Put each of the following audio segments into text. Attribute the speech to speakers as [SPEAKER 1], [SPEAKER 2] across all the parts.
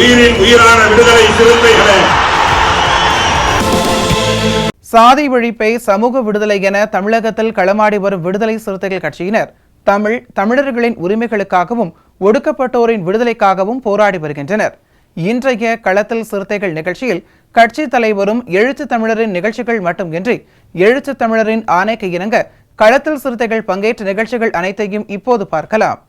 [SPEAKER 1] உயிரின் உயிரான விடுதலை சிறுத்தைகளே,
[SPEAKER 2] சாதி ஒழிப்பை சமூக விடுதலை என தமிழகத்தில் களமாடி வரும் விடுதலை சிறுத்தைகள் கட்சியினர் தமிழர்களின் உரிமைகளுக்காகவும் ஒடுக்கப்பட்டோரின் விடுதலைக்காகவும் போராடி வருகின்றனர். இன்றைய களத்தில் சிறுத்தைகள் நிகழ்ச்சியில் கட்சி தலைவரும் எழுத்து தமிழரின் நிகழ்ச்சிகள் மட்டுமின்றி எழுத்து தமிழரின் ஆணைக்கு இணங்க களத்தில் சிறுத்தைகள் பங்கேற்ற நிகழ்ச்சிகள் அனைத்தையும் இப்போது பார்க்கலாம்.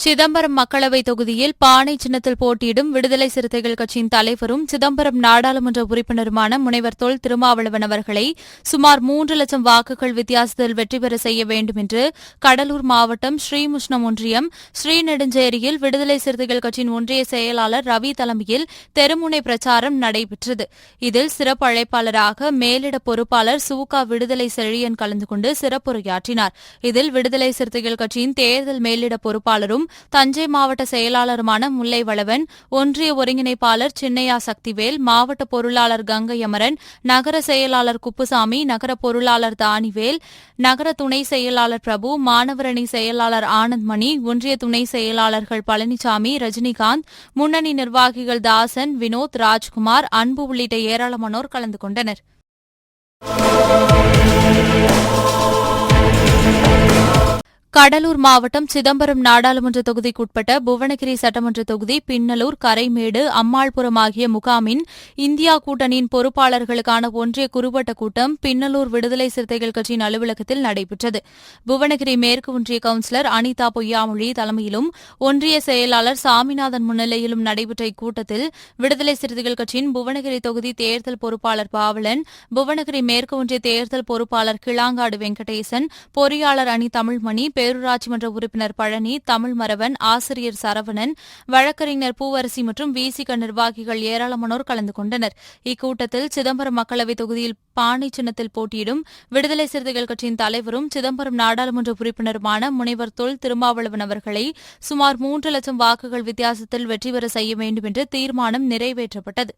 [SPEAKER 3] சிதம்பரம் மக்களவை தொகுதியில் பானை சின்னத்தில் போட்டியிடும் விடுதலை சிறுத்தைகள் கட்சியின் தலைவரும் சிதம்பரம் நாடாளுமன்ற உறுப்பினருமான முனைவர் தொல் திருமாவளவன் அவர்களை சுமார் 3 லட்சம் வாக்குகள் வித்தியாசத்தில் வெற்றி பெற செய்ய வேண்டும் என்று கடலூர் மாவட்டம் ஸ்ரீமுஷ்ணம் ஒன்றியம் ஸ்ரீநெடுஞ்சேரியில் விடுதலை சிறுத்தைகள் கட்சியின் ஒன்றிய செயலாளர் ரவி தலைமையில் தெருமுனை பிரச்சாரம் நடைபெற்றது. இதில் சிறப்பு அழைப்பாளராக மேலிட பொறுப்பாளர் சூகா விடுதலை செழியன் கலந்து கொண்டு சிறப்புரையாற்றினார். இதில் விடுதலை சிறுத்தைகள் கட்சியின் தேர்தல் மேலிட பொறுப்பாளரும் தஞ்சை மாவட்ட செயலாளருமான முல்லை வளவன், ஒன்றிய ஒருங்கிணைப்பாளர் சின்னையா சக்திவேல், மாவட்ட பொருளாளர் கங்கை அமரன், நகர செயலாளர் குப்புசாமி, நகர பொருளாளர் தானிவேல், நகர துணை செயலாளர் பிரபு, மாணவரணி செயலாளர் ஆனந்த்மணி, ஒன்றிய துணை செயலாளர்கள் பழனிசாமி, ரஜினிகாந்த், முன்னணி நிர்வாகிகள் தாசன், வினோத், ராஜ்குமார், அன்பு உள்ளிட்ட ஏராளமானோர் கலந்து கொண்டனர். கடலூர் மாவட்டம் சிதம்பரம் நாடாளுமன்ற தொகுதிக்குட்பட்ட புவனகிரி சட்டமன்ற தொகுதி, பின்னலூர், கரைமேடு, அம்மாள்புரம் ஆகிய முகாமின் இந்தியா கூட்டணியின் பொறுப்பாளர்களுக்கான ஒன்றிய குறுவட்ட கூட்டம் பின்னலூர் விடுதலை சிறுத்தைகள் கட்சியின் அலுவலகத்தில் நடைபெற்றது. புவனகிரி மேற்கு ஒன்றிய கவுன்சிலர் அனிதா பொய்யாமொழி தலைமையிலும் ஒன்றிய செயலாளர் சாமிநாதன் முன்னிலையிலும் நடைபெற்ற இக்கூட்டத்தில் விடுதலை சிறுத்தைகள் கட்சியின் புவனகிரி தொகுதி தேர்தல் பொறுப்பாளர் பாவலன், புவனகிரி மேற்கு ஒன்றிய தேர்தல் பொறுப்பாளர் கிளாங்காடு வெங்கடேசன், பொறியாளர் அணி தமிழ்மணி, பேரூராட்சி மன்ற உறுப்பினர் பழனி, தமிழ் மரவன், ஆசிரியர் சரவணன், வழக்கறிஞர் பூவரசி மற்றும் விசிக நிர்வாகிகள் ஏராளமானோர் கலந்து கொண்டனர். இக்கூட்டத்தில் சிதம்பரம் மக்களவைத் தொகுதியில் பானை சின்னத்தில் போட்டியிடும் விடுதலை சிறுத்தைகள் கட்சியின் தலைவரும் சிதம்பரம் நாடாளுமன்ற உறுப்பினருமான முனைவர் தொல் திருமாவளவன் அவர்களை சுமார் 3 லட்சம் வாக்குகள் வித்தியாசத்தில் வெற்றி பெற செய்ய வேண்டும் என்று தீர்மானம் நிறைவேற்றப்பட்டது.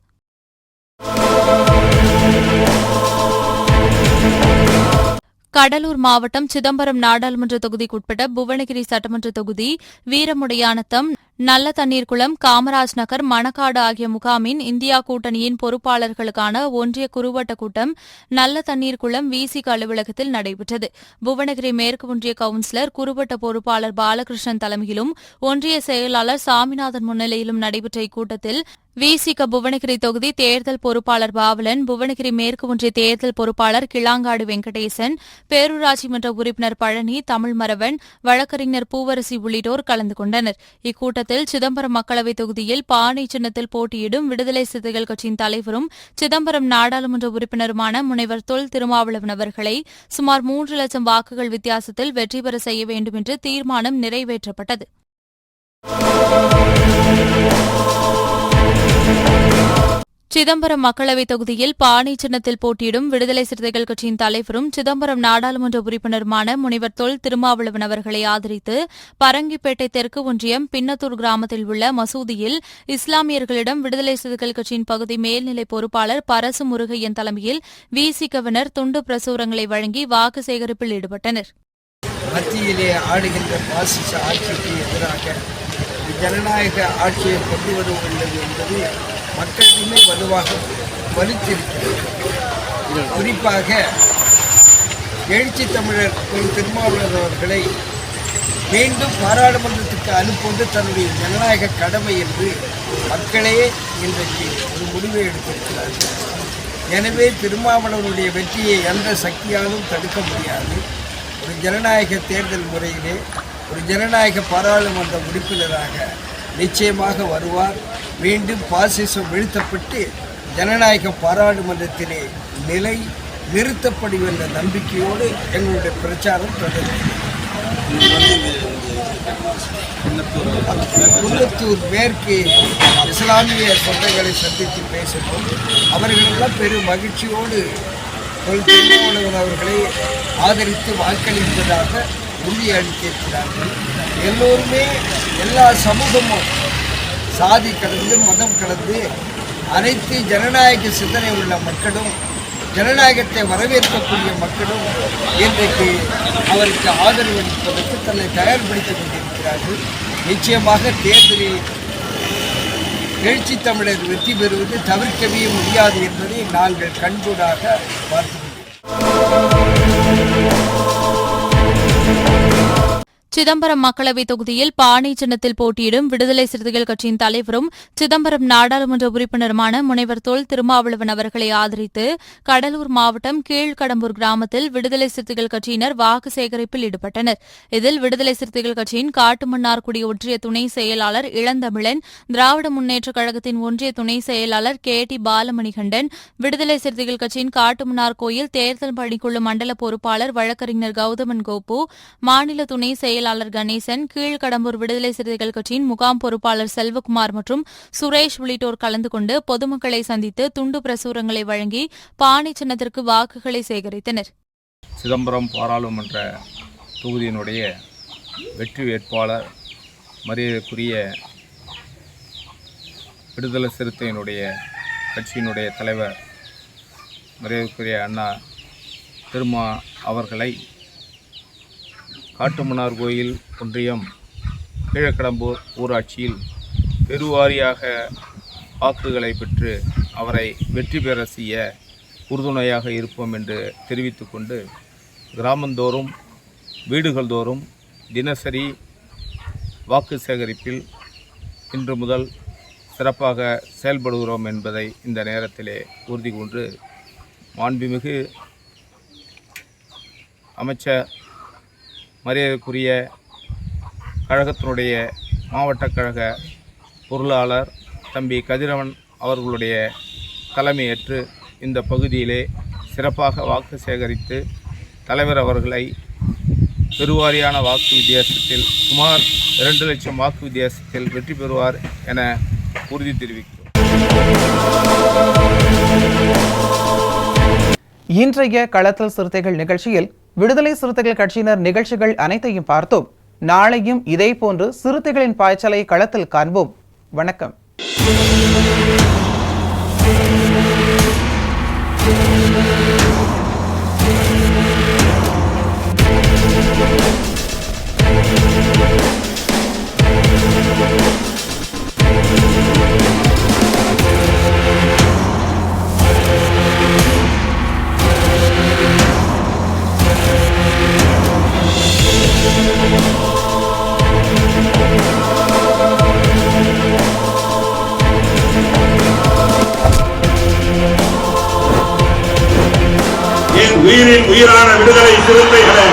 [SPEAKER 3] கடலூர் மாவட்டம் சிதம்பரம் நாடாளுமன்ற தொகுதிக்குட்பட்ட புவனகிரி சட்டமன்ற தொகுதி, வீரமுடையானத்தம், நல்ல தண்ணீர்குளம், காமராஜ் நகர், மணக்காடு ஆகிய முகாமின் இந்தியா கூட்டணியின் பொறுப்பாளர்களுக்கான ஒன்றிய குறுவட்ட கூட்டம் நல்ல தண்ணீர்குளம் விசிக அலுவலகத்தில் நடைபெற்றது. புவனகிரி மேற்கு ஒன்றிய கவுன்சிலர் குறுவட்ட பொறுப்பாளர் பாலகிருஷ்ணன் தலைமையிலும் ஒன்றிய செயலாளர் சாமிநாதன் முன்னிலையிலும் நடைபெற்ற இக்கூட்டத்தில் விசிக புவனகிரி தொகுதி தேர்தல் பொறுப்பாளர் பாவலன், புவனகிரி மேற்கு ஒன்றிய தேர்தல் பொறுப்பாளர் கிளாங்காடு வெங்கடேசன், பேரூராட்சி மன்ற உறுப்பினர் பழனி, தமிழ் மரவன், வழக்கறிஞர் பூவரசி உள்ளிட்டோர் கலந்து கொண்டனர். இக்கூட்டத்தில் சிதம்பரம் மக்களவைத் தொகுதியில் பானை சின்னத்தில் போட்டியிடும் விடுதலை சிறுத்தைகள் கட்சியின் தலைவரும் சிதம்பரம் நாடாளுமன்ற உறுப்பினருமான முனைவர் தொல் திருமாவளவன் அவர்களை சுமார் 3 லட்சம் வாக்குகள் வித்தியாசத்தில் வெற்றி பெற செய்ய வேண்டும் என்று தீர்மானம் நிறைவேற்றப்பட்டது. சிதம்பரம் மக்களவைத் தொகுதியில் பானை சின்னத்தில் போட்டியிடும் விடுதலை சிறுத்தைகள் கட்சியின் தலைவரும் சிதம்பரம் நாடாளுமன்ற உறுப்பினருமான முனைவர் தொல் திருமாவளவன் அவர்களை ஆதரித்து பரங்கிப்பேட்டை தெற்கு ஒன்றியம் பின்னத்தூர் கிராமத்தில் உள்ள மசூதியில் இஸ்லாமியர்களிடம் விடுதலை சிறுத்தைகள் கட்சியின் பகுதி மேல்நிலை பொறுப்பாளர் பரசு முருகையன் தலைமையில் விசிகவினர் துண்டு பிரசுரங்களை வழங்கி வாக்கு சேகரிப்பில் ஈடுபட்டனர்.
[SPEAKER 4] மத்தியிலே ஆடுகின்ற பாசிச ஆட்சிக்கு எதிராக ஜனநாயக ஆட்சியை கொண்டு வருவது என்பது மக்களிடமே வலுவாக வலுத்திருக்கிறது. குறிப்பாக எழுச்சி தமிழர் திருமாவளவன் அவர்களை மீண்டும் பாராளுமன்றத்துக்கு அனுப்புவது தன்னுடைய ஜனநாயக கடமை என்று மக்களே இன்றைக்கு ஒரு முடிவை எடுத்திருக்கிறார்கள். எனவே திருமாவளவனுடைய வெற்றியை எந்த சக்தியாலும் தடுக்க முடியாது. ஒரு ஜனநாயக தேர்தல் முறையிலே ஒரு ஜனநாயக பாராளுமன்ற உறுப்பினராக நிச்சயமாக வருவார். மீண்டும் பாசிசம் வீழ்த்தப்பட்டு ஜனநாயக பாராளுமன்றத்திலே நிலை நிறுத்தப்படும் என்ற நம்பிக்கையோடு எங்களுடைய பிரச்சாரம் தொடர்கிறது. குன்னத்தூர் மேற்கு இஸ்லாமிய சொந்தங்களை சந்தித்து பேசும்போது அவர்களெல்லாம் பெரும் மகிழ்ச்சியோடு திருமாவளவன் அவர்களை ஆதரித்து வாக்களிப்பதாக உறுதியளித்திருக்கிறார்கள். எல்லோருமே எல்லா சமூகமும் சாதி கடந்து மதம் கடந்து அனைத்து ஜனநாயக சிந்தனை உள்ள மக்களும் ஜனநாயகத்தை வரவேற்கக்கூடிய மக்களும் இன்றைக்கு அவருக்கு ஆதரவு அளிப்பதற்கு தன்னை தயார்படுத்திக் கொண்டிருக்கிறார்கள். நிச்சயமாக தேர்தலில் எழுச்சி தமிழர் வெற்றி பெறுவது தவிர்க்கவே முடியாது என்பதை நாங்கள் கண்கூடாக பார்க்கிறோம்.
[SPEAKER 3] சிதம்பரம் மக்களவைத் தொகுதியில் பானை சின்னத்தில் போட்டியிடும் விடுதலை சிறுத்தைகள் கட்சியின் தலைவரும் சிதம்பரம் நாடாளுமன்ற உறுப்பினருமான முனைவர் தொல் திருமாவளவன் அவர்களை ஆதரித்து கடலூர் மாவட்டம் கீழ்கடம்பூர் கிராமத்தில் விடுதலை சிறுத்தைகள் கட்சியினர் வாக்கு சேகரிப்பில் ஈடுபட்டனர். இதில் விடுதலை சிறுத்தைகள் கட்சியின் காட்டுமன்னார்குடி ஒன்றிய துணை செயலாளர் இளந்தமிழன், திராவிட முன்னேற்றக் கழகத்தின் ஒன்றிய துணை செயலாளர் KT பாலமணிகண்டன், விடுதலை சிறுத்தைகள் கட்சியின் காட்டுமன்னார் கோயில் தேர்தல் பணிக்குழு மண்டல பொறுப்பாளர் வழக்கறிஞர் கௌதமன் கோப்பு, மாநில துணை செயலாளர் கணேசன், கீழ்கடம்பூர் விடுதலை சிறுத்தைகள் கட்சியின் முகாம் பொறுப்பாளர் செல்வகுமார் மற்றும் சுரேஷ் உள்ளிட்டோர் கலந்து கொண்டு பொதுமக்களை சந்தித்து துண்டு பிரசுரங்களை வழங்கி பானை சின்னத்திற்கு வாக்குகளை சேகரித்தனர்.
[SPEAKER 5] சிதம்பரம் பாராளுமன்ற தொகுதியினுடைய வெற்றி வேட்பாளர் மரியாதைக்குரிய விடுதலை சிறுத்தையினுடைய கட்சியினுடைய தலைவர் மரியாதைக்குரிய அண்ணா திருமா அவர்களை காட்டுமன்னார் கோயில் ஒன்றியம் கீழக்கடம்பூர் ஊராட்சியில் பெருவாரியாக வாக்குகளை பெற்று அவரை வெற்றி பெற செய்ய உறுதுணையாக இருப்போம் என்று தெரிவித்துக்கொண்டு கிராமந்தோறும் வீடுகள் தோறும் தினசரி வாக்கு சேகரிப்பில் இன்று முதல் சிறப்பாக செயல்படுகிறோம் என்பதை இந்த நேரத்திலே உறுதி கொண்டு மாண்புமிகு அமைச்சர் மரியாதைக்குரிய கழகத்தினுடைய மாவட்ட கழக பொருளாளர் தம்பி கதிரவன் அவர்களுடைய தலைமையேற்று இந்த பகுதியிலே சிறப்பாக வாக்கு சேகரித்து தலைவர் அவர்களை பெருவாரியான வாக்கு வித்தியாசத்தில் சுமார் 2 லட்சம் வாக்கு வித்தியாசத்தில் வெற்றி பெறுவார் என உறுதி தெரிவிக்கிறோம்.
[SPEAKER 2] இன்றைய களத்தல் சிறுத்தைகள் நிகழ்ச்சியில் விடுதலை சிறுத்தைகள் கட்சியினர் நிகழ்ச்சிகள் அனைத்தையும் பார்த்தோம். நாளையும் இதேபோன்று சிறுத்தைகளின் பாய்ச்சலை களத்தில் காண்போம். வணக்கம்.
[SPEAKER 1] உயிரின் உயிரான விடுதலை சிறுத்தைகளே,